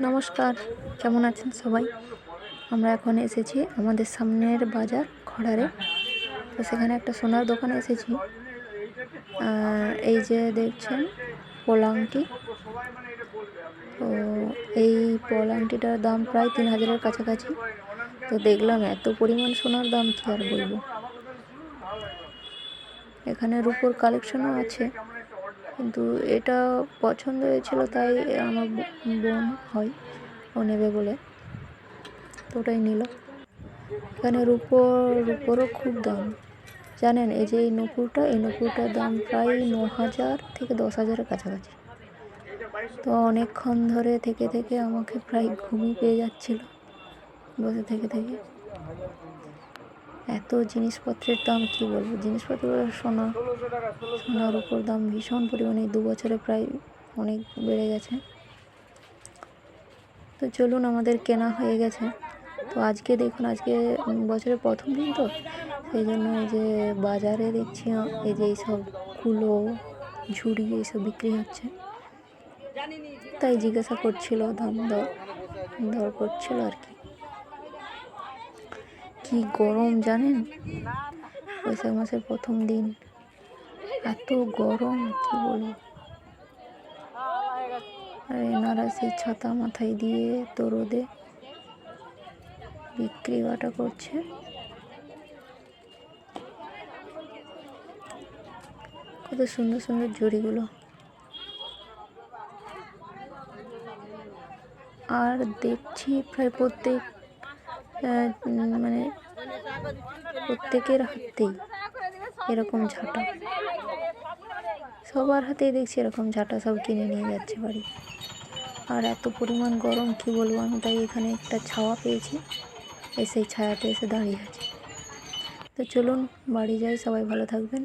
নমস্কার, কেমন আছেন সবাই? আমরা এখন এসেছি আমাদের সামনের বাজার খড়ারে। তো সেখানে একটা সোনার দোকানে এসেছি। এই যে দেখছেন পোলাংটি, তো এই পোলাংটিটার দাম প্রায় 3000-এর কাছাকাছি। তো দেখলাম এত পরিমাণ সোনার দাম, কি আর বলবো। এখানে রূপোর কালেকশনও আছে, কিন্তু এটা পছন্দ হয়েছিল তাই আমার বোন ও নেবে বলে তো ওটাই নিল। এখানে রূপোরও খুব দাম, জানেন। এই যে এই নূপুরটার দাম প্রায় 9000 থেকে 10,000-এর কাছাকাছি। তো অনেকক্ষণ ধরে থেকে আমাকে প্রায় ঘুমই পেয়ে যাচ্ছিল বসে থেকে। এত জিনিসপত্রের দাম কি বলবো। জিনিসপত্র সোনার উপর দাম ভীষণ পরিমাণে 2 বছরে প্রায় অনেক বেড়ে গেছে। তো চলুন, আমাদের কেনা হয়ে গেছে। তো আজকে দেখুন, আজকে বছরের প্রথম দিন, তো সেই জন্য এই যে বাজারে দেখছি এই যে এইসব কুলো ঝুড়ি এইসব বিক্রি হচ্ছে, তাই জিজ্ঞাসা করছিল, দাম দর করছিল আর কি গরম জানেন, বৈশাখ মাসের প্রথম দিন এত গরম কি বলবো। আর এনারা সেই ছাতা মাথায় দিয়ে তো রোদে বিক্রি বাটা করছে। কত সুন্দর সুন্দর ঝুড়িগুলো। আর দেখছি প্রায় প্রত্যেকের হাতেই এরকম ঝাঁটা, সবার হাতেই দেখছি এরকম ঝাঁটা, সব কিনে নিয়ে যাচ্ছে বাড়ি। আর এত পরিমাণ গরম কি বলবো। আমি তাই এখানে একটা ছাওয়া পেয়েছি, সেই ছায়াতে এসে দাঁড়িয়ে আছি। তো চলুন বাড়ি যাই, সবাই ভালো থাকবেন।